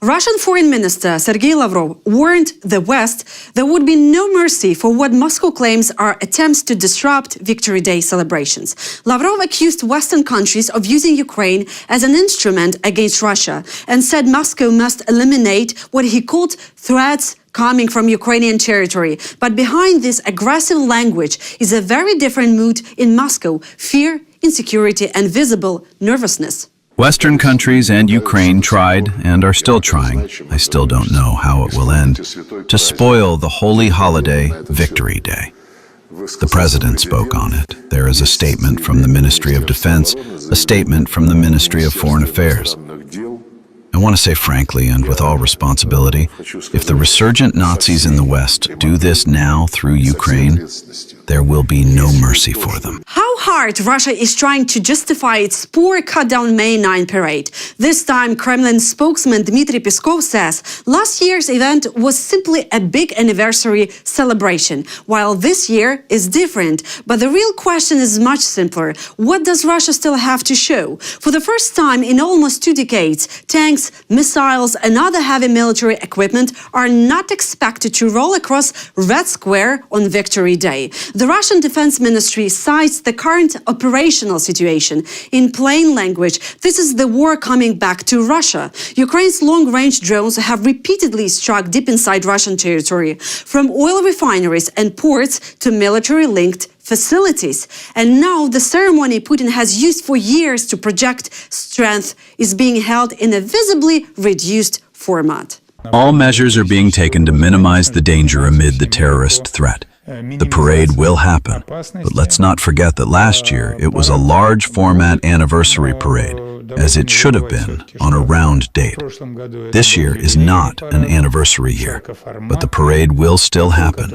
Russian Foreign Minister Sergei Lavrov warned the West there would be no mercy for what Moscow claims are attempts to disrupt Victory Day celebrations. Lavrov accused Western countries of using Ukraine as an instrument against Russia and said Moscow must eliminate what he called threats coming from Ukrainian territory. But behind this aggressive language is a very different mood in Moscow: fear, insecurity, and visible nervousness. Western countries and Ukraine tried and are still trying, I still don't know how it will end, to spoil the holy holiday, Victory Day. The President spoke on it. There is a statement from the Ministry of Defense, a statement from the Ministry of Foreign Affairs. I want to say frankly and with all responsibility, if the resurgent Nazis in the West do this now through Ukraine, there will be no mercy for them. How hard Russia is trying to justify its poor cut-down May 9 parade. This time, Kremlin spokesman Dmitry Peskov says last year's event was simply a big anniversary celebration, while this year is different. But the real question is much simpler. What does Russia still have to show? For the first time in almost 2 decades, tanks, missiles, and other heavy military equipment are not expected to roll across Red Square on Victory Day. The Russian Defense Ministry cites the current operational situation. In plain language, this is the war coming back to Russia. Ukraine's long-range drones have repeatedly struck deep inside Russian territory, from oil refineries and ports to military-linked facilities. And now the ceremony Putin has used for years to project strength is being held in a visibly reduced format. All measures are being taken to minimize the danger amid the terrorist threat. The parade will happen, but let's not forget that last year it was a large format anniversary parade, as it should have been on a round date. This year is not an anniversary year, but the parade will still happen.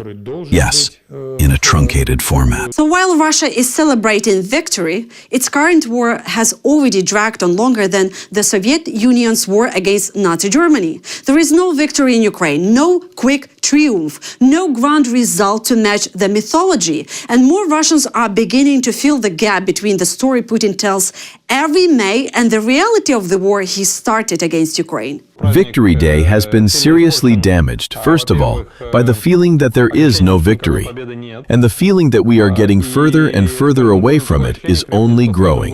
Yes, in a truncated format. So while Russia is celebrating victory, its current war has already dragged on longer than the Soviet Union's war against Nazi Germany. There is no victory in Ukraine, no quick triumph, no grand result to match the mythology. And more Russians are beginning to feel the gap between the story Putin tells every May and the reality of the war he started against Ukraine. Victory Day has been seriously damaged, first of all, by the feeling that there is no victory. And the feeling that we are getting further and further away from it is only growing.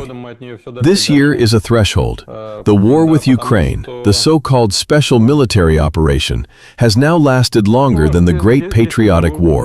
This year is a threshold. The war with Ukraine, the so-called special military operation, has now lasted longer than the Great Patriotic War.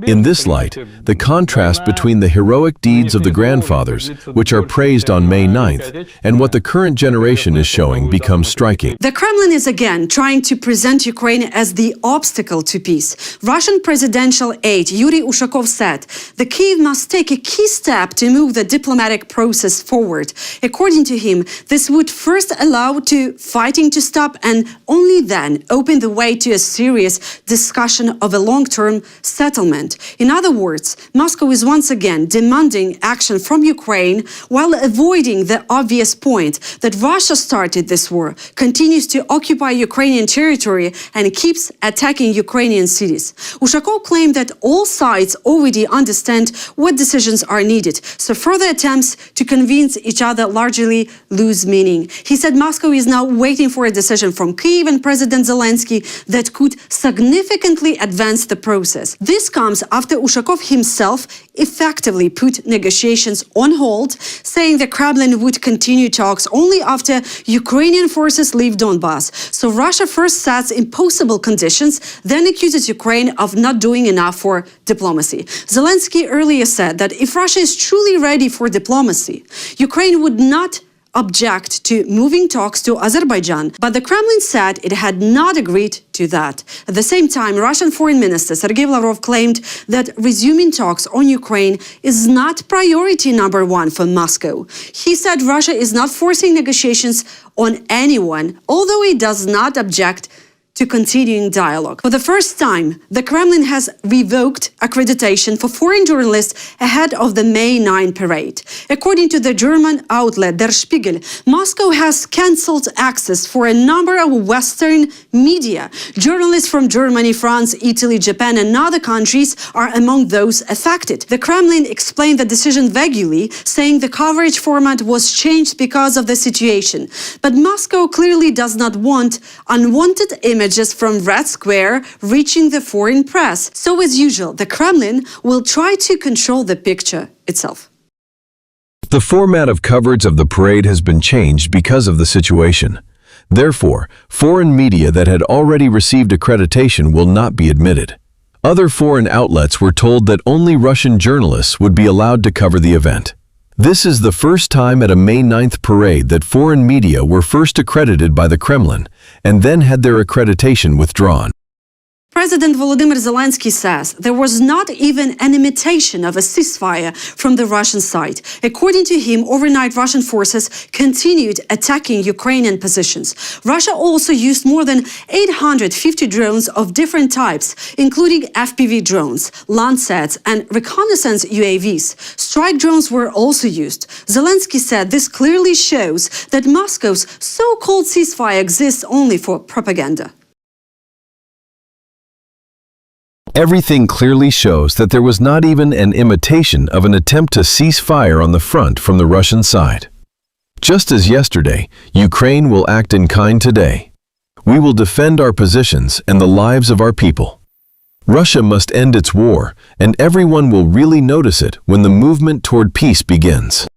In this light, the contrast between the heroic deeds of the grandfathers, which are praised on May 9th, and what the current generation is showing becomes striking. The Kremlin is again trying to present Ukraine as the obstacle to peace. Russian presidential aide Yuri Ushakov said the Kyiv must take a key step to move the diplomatic process forward. According to him, this would first allow fighting to stop and only then open the way to a serious discussion of a long-term settlement. In other words, Moscow is once again demanding action from Ukraine while avoiding the obvious point that Russia started this war, continues to occupy Ukrainian territory, and keeps attacking Ukrainian cities. Ushakov claimed that all sides already understand what decisions are needed, so further attempts to convince each other largely lose meaning. He said Moscow is now waiting for a decision from Kyiv and President Zelensky that could significantly advance the process. This comes after Ushakov himself effectively put negotiations on hold, saying the Kremlin would continue talks only after Ukrainian forces leave Donbass. So Russia first sets impossible conditions, then accuses Ukraine of not doing enough for diplomacy. Zelensky earlier said that if Russia is truly ready for diplomacy, Ukraine would not object to moving talks to Azerbaijan, but the Kremlin said it had not agreed to that. At the same time, Russian Foreign Minister Sergei Lavrov claimed that resuming talks on Ukraine is not priority number one for Moscow. He said Russia is not forcing negotiations on anyone, although he does not object to continuing dialogue. For the first time, the Kremlin has revoked accreditation for foreign journalists ahead of the May 9 parade. According to the German outlet Der Spiegel, Moscow has cancelled access for a number of Western media. Journalists from Germany, France, Italy, Japan, and other countries are among those affected. The Kremlin explained the decision vaguely, saying the coverage format was changed because of the situation. But Moscow clearly does not want unwanted images from Red Square reaching the foreign press. So as usual, the Kremlin will try to control the picture itself. The format of coverage of the parade has been changed because of the situation. Therefore, foreign media that had already received accreditation will not be admitted. Other foreign outlets were told that only Russian journalists would be allowed to cover the event. This is the first time at a May 9th parade that foreign media were first accredited by the Kremlin and then had their accreditation withdrawn. President Volodymyr Zelensky says there was not even an imitation of a ceasefire from the Russian side. According to him, overnight Russian forces continued attacking Ukrainian positions. Russia also used more than 850 drones of different types, including FPV drones, Landsats, and reconnaissance UAVs. Strike drones were also used. Zelensky said this clearly shows that Moscow's so-called ceasefire exists only for propaganda. Everything clearly shows that there was not even an imitation of an attempt to cease fire on the front from the Russian side. Just as yesterday, Ukraine will act in kind today. We will defend our positions and the lives of our people. Russia must end its war, and everyone will really notice it when the movement toward peace begins.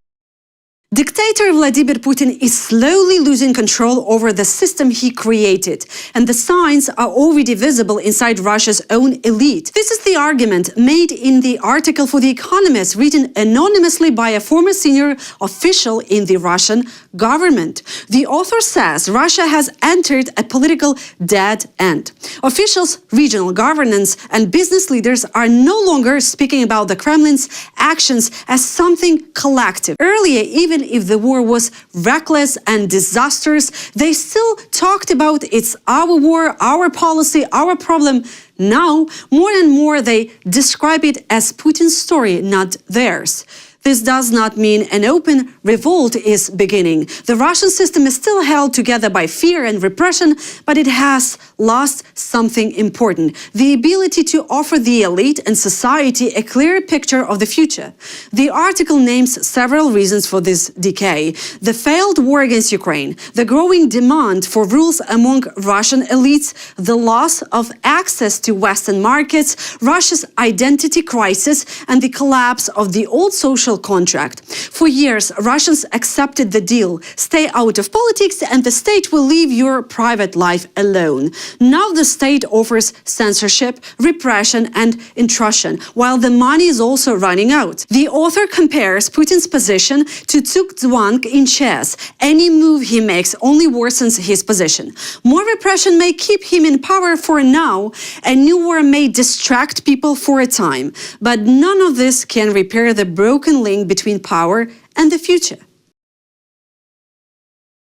Dictator Vladimir Putin is slowly losing control over the system he created, and the signs are already visible inside Russia's own elite. This is the argument made in the article for The Economist, written anonymously by a former senior official in the Russian government. The author says Russia has entered a political dead end. Officials, regional governance, and business leaders are no longer speaking about the Kremlin's actions as something collective. Earlier, even if the war was reckless and disastrous, they still talked about it's our war, our policy, our problem. Now, more and more, they describe it as Putin's story, not theirs. This does not mean an open revolt is beginning. The Russian system is still held together by fear and repression, but it has lost something important: the ability to offer the elite and society a clear picture of the future. The article names several reasons for this decay: the failed war against Ukraine, the growing demand for rules among Russian elites, the loss of access to Western markets, Russia's identity crisis, and the collapse of the old social contract. For years, Russians accepted the deal: stay out of politics and the state will leave your private life alone. Now the state offers censorship, repression, and intrusion, while the money is also running out. The author compares Putin's position to Zugzwang in chess. Any move he makes only worsens his position. More repression may keep him in power for now. A new war may distract people for a time, but none of this can repair the broken link between power and the future.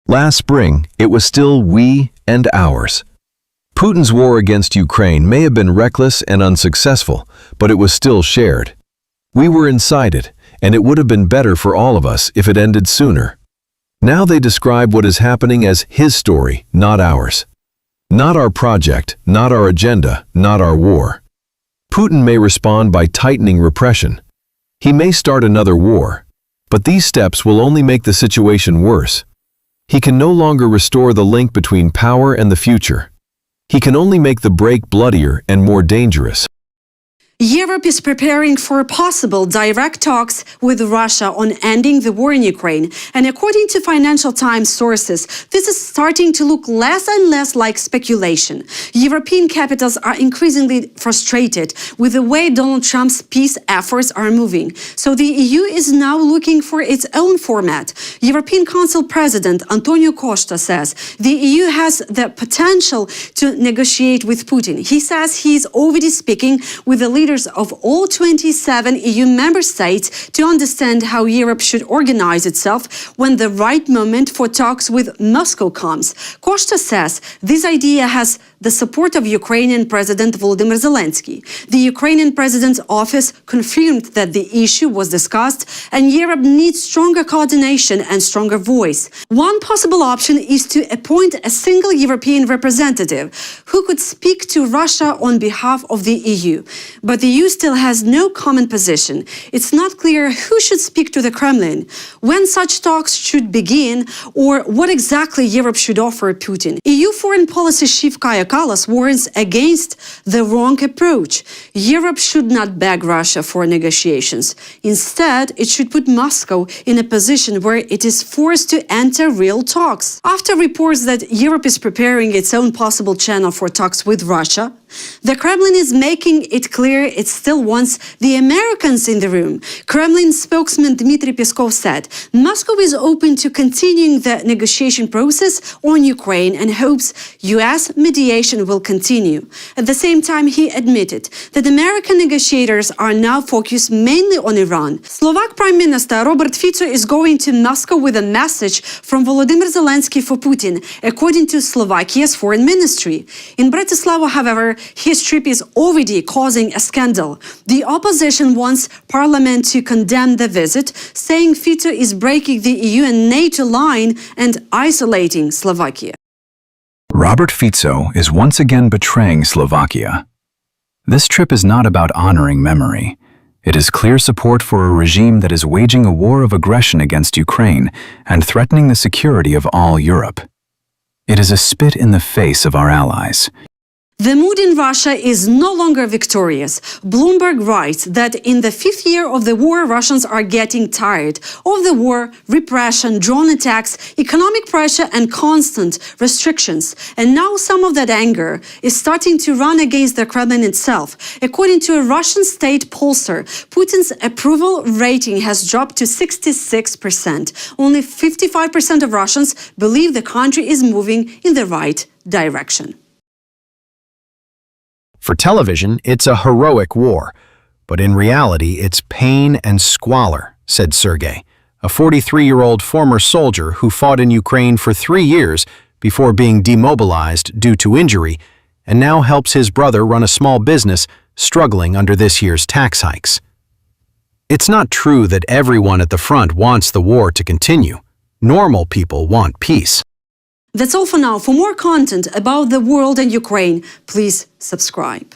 Last spring, it was still we and ours. Putin's war against Ukraine may have been reckless and unsuccessful, but it was still shared. We were inside it, and it would have been better for all of us if it ended sooner. Now they describe what is happening as his story, not ours. Not our project, not our agenda, not our war. Putin may respond by tightening repression. He may start another war, but these steps will only make the situation worse. He can no longer restore the link between power and the future. He can only make the break bloodier and more dangerous. Europe is preparing for possible direct talks with Russia on ending the war in Ukraine. And according to Financial Times sources, this is starting to look less and less like speculation. European capitals are increasingly frustrated with the way Donald Trump's peace efforts are moving. So the EU is now looking for its own format. European Council President Antonio Costa says the EU has the potential to negotiate with Putin. He says he is already speaking with the leaders leaders of all 27 EU member states to understand how Europe should organize itself when the right moment for talks with Moscow comes. Costa says this idea has the support of Ukrainian President Volodymyr Zelensky. The Ukrainian President's office confirmed that the issue was discussed and Europe needs stronger coordination and stronger voice. One possible option is to appoint a single European representative who could speak to Russia on behalf of the EU. But the EU still has no common position. It's not clear who should speak to the Kremlin, when such talks should begin, or what exactly Europe should offer Putin. EU foreign policy chief Kaja Kallas warns against the wrong approach. Europe should not beg Russia for negotiations. Instead, it should put Moscow in a position where it is forced to enter real talks. After reports that Europe is preparing its own possible channel for talks with Russia, the Kremlin is making it clear it still wants the Americans in the room. Kremlin spokesman Dmitry Peskov said Moscow is open to continuing the negotiation process on Ukraine and hopes US mediation will continue. At the same time, he admitted that American negotiators are now focused mainly on Iran. Slovak Prime Minister Robert Fico is going to Moscow with a message from Volodymyr Zelensky for Putin, according to Slovakia's foreign ministry. In Bratislava, however, his trip is already causing a scandal. The opposition wants parliament to condemn the visit, saying Fico is breaking the EU and NATO line and isolating Slovakia. Robert Fico is once again betraying Slovakia. This trip is not about honoring memory. It is clear support for a regime that is waging a war of aggression against Ukraine and threatening the security of all Europe. It is a spit in the face of our allies. The mood in Russia is no longer victorious. Bloomberg writes that in the fifth year of the war, Russians are getting tired of the war, repression, drone attacks, economic pressure, and constant restrictions. And now some of that anger is starting to run against the Kremlin itself. According to a Russian state pollster, Putin's approval rating has dropped to 66%. Only 55% of Russians believe the country is moving in the right direction. For television, it's a heroic war, but in reality, it's pain and squalor, said Sergei, a 43-year-old former soldier who fought in Ukraine for 3 years before being demobilized due to injury, and now helps his brother run a small business struggling under this year's tax hikes. It's not true that everyone at the front wants the war to continue. Normal people want peace. That's all for now. For more content about the world and Ukraine, please subscribe.